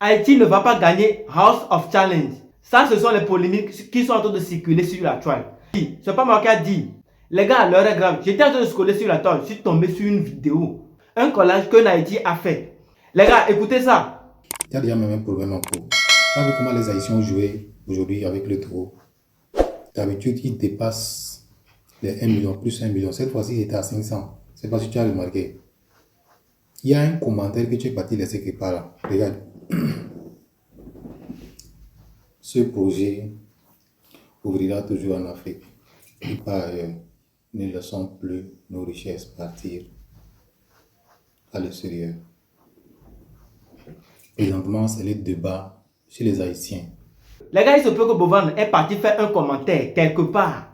Haïti ne va pas gagner House of Challenge. Ça, ce sont les polémiques qui sont en train de circuler sur la toile. C'est pas moi qui a dit. Les gars, l'heure est grave. J'étais en train de scroller sur la toile. Je suis tombé sur une vidéo. Un collage que Haïti a fait. Les gars, écoutez ça. Il y a déjà même un problème en cours. Tu as vu comment les Haïtiens ont joué aujourd'hui avec le taureau. D'habitude, ils dépassent les 1 million plus 1 million. Cette fois-ci, il était à 500. Je ne sais pas si tu as remarqué. Il y a un commentaire que tu es parti laisser quelque part là. Regarde. Ce projet ouvrira toujours en Afrique. Et par ailleurs, ne laissons plus nos richesses partir à l'extérieur. Présentement, c'est le débat chez les Haïtiens. Les gars, il se peut que Bovan est parti faire un commentaire quelque part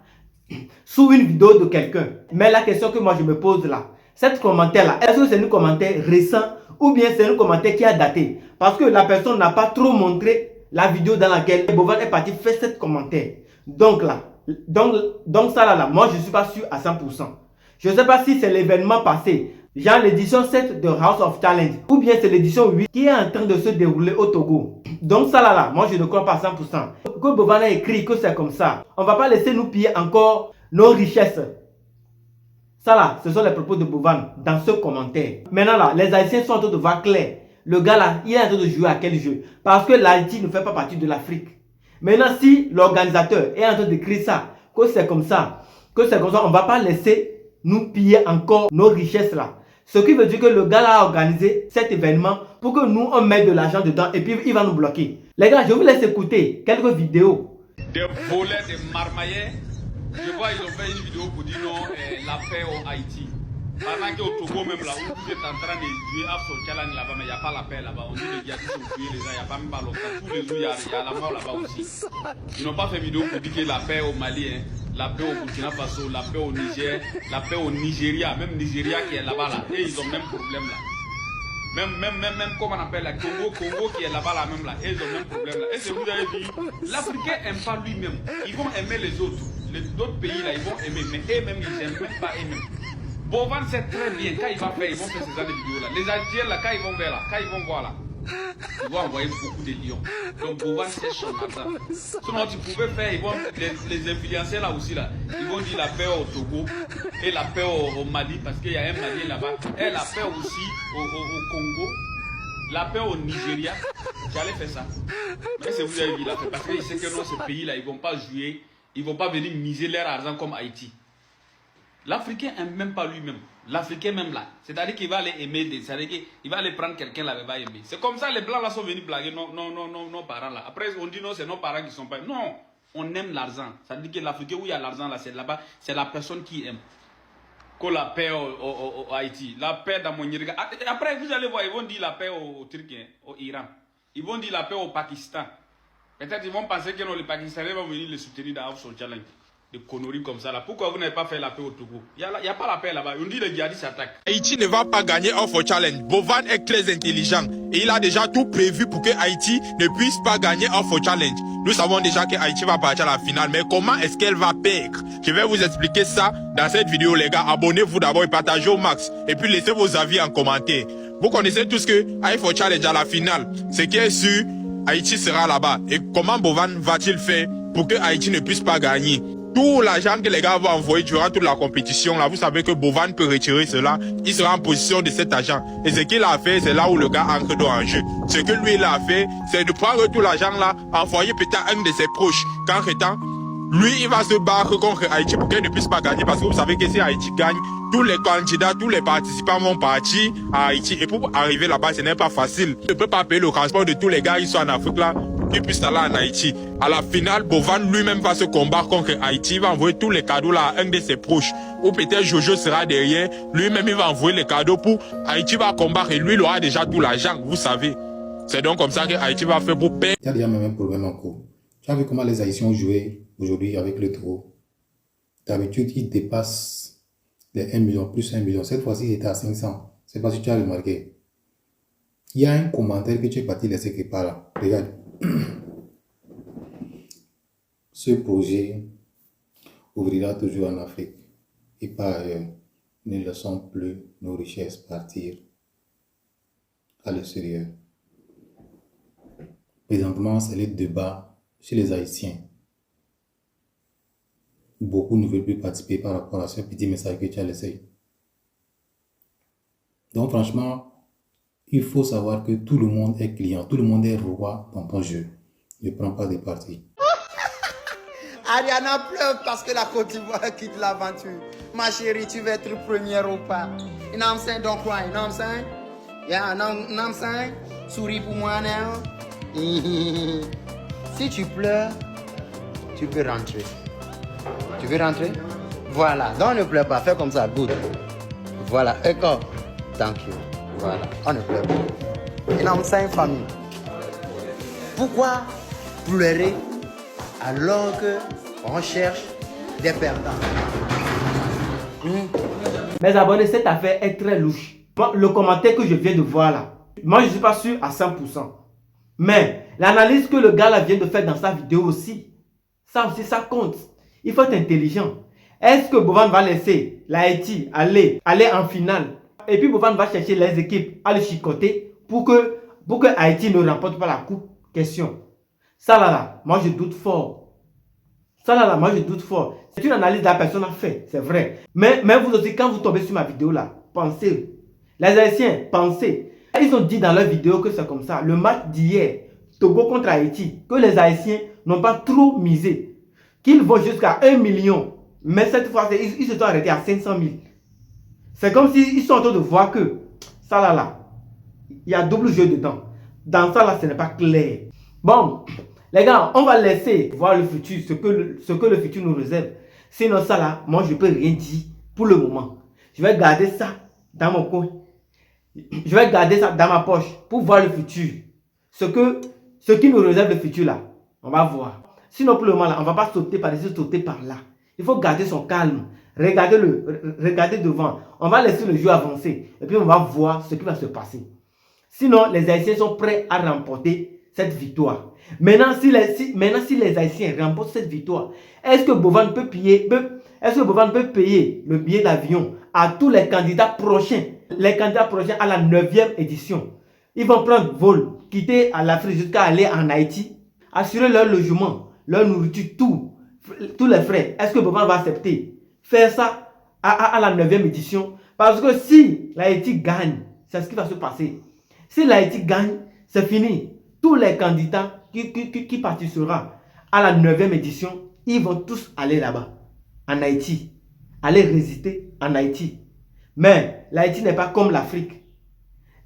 sous une vidéo de quelqu'un. Mais la question que moi je me pose là, cet commentaire-là, est-ce que c'est un commentaire récent ou bien c'est un commentaire qui a daté? Parce que la personne n'a pas trop montré la vidéo dans laquelle Bovan est parti faire cet commentaire. Donc là, donc ça là, moi je ne suis pas sûr à 100%. Je ne sais pas si c'est l'événement passé, genre l'édition 7 de House of Challenge, ou bien c'est l'édition 8 qui est en train de se dérouler au Togo. Donc ça là, moi je ne crois pas à 100%. Que Bovan a écrit que c'est comme ça, on ne va pas laisser nous piller encore nos richesses. Ça là, ce sont les propos de Bovan dans ce commentaire. Maintenant là, les Haïtiens sont en train de voir clair. Le gars là, il est en train de jouer à quel jeu? Parce que l'Haïti ne fait pas partie de l'Afrique. Maintenant, si l'organisateur est en train d'écrire ça, que c'est comme ça, on ne va pas laisser nous piller encore nos richesses là. Ce qui veut dire que le gars là a organisé cet événement pour que nous on mette de l'argent dedans et puis il va nous bloquer. Les gars, je vous laisse écouter quelques vidéos. Des volets, des marmaillais. Je vois, ils ont fait une vidéo pour dire non, la paix au Haïti. Pendant qu'au Togo, même là où vous êtes en train de jouer à son challenge là-bas, mais il n'y a pas la paix là-bas. On dit les djihadistes ont tué les gens, il n'y a pas même pas l'OTAN. Tous les jours, il y a la mort là-bas aussi. Ils n'ont pas fait vidéo pour dire que la paix au Mali, hein, la paix au Burkina Faso, la paix au Niger, la paix au Nigeria, même Nigeria qui est là-bas là. Et ils ont le même problème là. Même comment on appelle la Congo qui est là-bas là même là. Et ils ont le même problème là. Et ce que vous avez dit, l'Africain n'aime pas lui-même. Ils vont aimer les autres. Les autres pays là, ils vont aimer, mais eux-mêmes, ils n'aiment même pas eux-mêmes. Bovan sait très bien, quand il va faire, ils vont faire ces genre de vidéos là. Les Algériens là, quand ils vont vers là, quand ils vont voir là, ils vont envoyer beaucoup de lions. Donc Bovan cherche son argent. Sinon, tu pouvais faire, ils vont, les influenceurs là aussi là, ils vont dire la paix au Togo et la paix au Mali, parce qu'il y a un Malien là-bas, et la paix aussi au Congo, la paix au Nigeria. J'allais faire ça. Mais c'est vous avez vu là, parce qu'ils savent que dans ce pays là, ils ne vont pas jouer, ils ne vont pas venir miser leur argent comme Haïti. L'Africain n'aime même pas lui-même. L'Africain même là. C'est-à-dire qu'il va aller aimer, c'est-à-dire qu'il va aller prendre quelqu'un là, il va aimer. C'est comme ça les Blancs là sont venus blaguer nos parents là. Après on dit non, c'est nos parents qui sont pas... Non, on aime l'argent. C'est-à-dire que l'Africain où il y a l'argent là, c'est là-bas, c'est la personne qui aime. Que la paix au Haïti, la paix dans mon Irga. Après vous allez voir, ils vont dire la paix au Turquie, au Iran. Ils vont dire la paix au Pakistan. Peut-être ils vont penser que non, les Pakistanais vont venir les soutenir dans House of Challenge. Des conneries comme ça là. Pourquoi vous n'avez pas fait la paix au Togo? Il n'y a pas la paix là-bas. On dit les djihadistes s'attaquent. Haïti ne va pas gagner House of Challenge. Bovan est très intelligent et il a déjà tout prévu pour que Haïti ne puisse pas gagner House of Challenge. Nous savons déjà que Haïti va partir à la finale, mais comment est-ce qu'elle va perdre? Je vais vous expliquer ça dans cette vidéo les gars. Abonnez-vous d'abord et partagez au max. Et puis laissez vos avis en commentaire. Vous connaissez tous que House of Challenge à la finale, ce qui est sûr, Haïti sera là-bas. Et comment Bovan va-t-il faire pour que Haïti ne puisse pas gagner? Tout l'argent que les gars vont envoyer durant toute la compétition, là, vous savez que Bovan peut retirer cela. Il sera en position de cet argent. Et ce qu'il a fait, c'est là où le gars entre dans un jeu. Ce que lui, il a fait, c'est de prendre tout l'argent là, envoyer peut-être un de ses proches. Qu'en lui, il va se battre contre Haïti pour qu'il ne puisse pas gagner. Parce que vous savez que si Haïti gagne, tous les candidats, tous les participants vont partir à Haïti. Et pour arriver là-bas, ce n'est pas facile. Il ne peut pas payer le transport de tous les gars qui sont en Afrique là, qui puissent aller en Haïti. À la finale, Bovan lui-même va se combattre contre Haïti. Il va envoyer tous les cadeaux là à un de ses proches. Ou peut-être Jojo sera derrière. Lui-même, il va envoyer les cadeaux pour Haïti va combattre. Et lui, il aura déjà tout l'argent, vous savez. C'est donc comme ça que Haïti va faire pour perdre. Il y a déjà même un problème en cours. Tu as vu comment les Haïtiens ont joué aujourd'hui avec le taureau. D'habitude, ils dépassent les 1 million plus 1 million. Cette fois-ci, il était à 500. C'est pas si tu as remarqué. Il y a un commentaire que tu es parti laisser quelque part là. Regarde. Ce projet ouvrira toujours en Afrique. Et par ailleurs, ne laissons plus nos richesses partir à l'extérieur. présentement, c'est le débat chez les Haïtiens. Beaucoup ne veulent plus participer par rapport à ce petit message que tu as laissé. Donc franchement, il faut savoir que tout le monde est client, tout le monde est roi dans ton jeu. Ne prends pas de parti. Ariana pleure parce que la Côte d'Ivoire quitte l'aventure. Ma chérie, tu vas être première ou pas? You know what I'm saying? Don't cry, you know what I'm saying? Yeah, you know what I'm saying? Souris pour moi, now. Si tu pleures, tu peux rentrer. Tu veux rentrer? Voilà, donc ne pleure pas, fais comme ça, good. Voilà, d'accord. Thank you. Voilà, on ne pleure pas. You know what I'm saying, famille? Pourquoi pleurer alors qu'on cherche des perdants? Mes abonnés, cette affaire est très louche. Moi, le commentaire que je viens de voir là, moi je ne suis pas sûr à 100%. Mais l'analyse que le gars là vient de faire dans sa vidéo aussi, ça compte. Il faut être intelligent. Est-ce que Bovan va laisser l'Haïti aller en finale? Et puis Bovan va chercher les équipes à le chicoter pour que Haïti ne remporte pas la coupe? Question. Ça là, moi je doute fort. Moi je doute fort. C'est une analyse que la personne a fait, c'est vrai. Mais vous aussi, quand vous tombez sur ma vidéo là, pensez. Les Haïtiens, pensez. Ils ont dit dans leur vidéo que c'est comme ça. Le match d'hier, Togo contre Haïti, que les Haïtiens n'ont pas trop misé. Qu'ils vont jusqu'à 1 million. Mais cette fois, ils se sont arrêtés à 500 000. C'est comme s'ils sont en train de voir que ça là, il y a double jeu dedans. Dans ça là, ce n'est pas clair. Bon, les gars, on va laisser voir le futur, ce que le futur nous réserve. Sinon ça là, moi je peux rien dire pour le moment. Je vais garder ça dans mon coin. Je vais garder ça dans ma poche pour voir le futur. Ce qui nous réserve le futur là, on va voir. Sinon pour le moment là, on ne va pas sauter par ici, sauter par là. Il faut garder son calme. Regardez devant. On va laisser le jeu avancer. Et puis on va voir ce qui va se passer. Sinon, les Haïtiens sont prêts à remporter cette victoire. Maintenant, si les Haïtiens remportent cette victoire, est-ce que Bovan peut payer le billet d'avion à tous les candidats prochains? Les candidats prochains à la 9e édition. Ils vont prendre vol, quitter à l'Afrique jusqu'à aller en Haïti, assurer leur logement, leur nourriture, tous les frais. Est-ce que Bovan va accepter faire ça à la 9e édition? Parce que si l'Haïti gagne, c'est ce qui va se passer. Si l'Haïti gagne, c'est fini. Tous les candidats qui participeront à la 9e édition, ils vont tous aller là-bas, en Haïti, aller résider en Haïti. Mais l'Haïti n'est pas comme l'Afrique.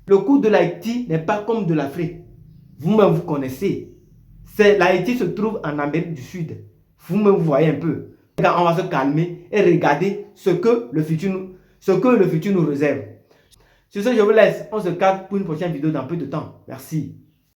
Le coût de l'Haïti n'est pas comme de l'Afrique. Vous-même, vous connaissez. L'Haïti se trouve en Amérique du Sud. Vous-même, vous voyez un peu. On va se calmer et regarder ce que le futur nous réserve. Sur ce, je vous laisse. On se capte pour une prochaine vidéo dans peu de temps. Merci.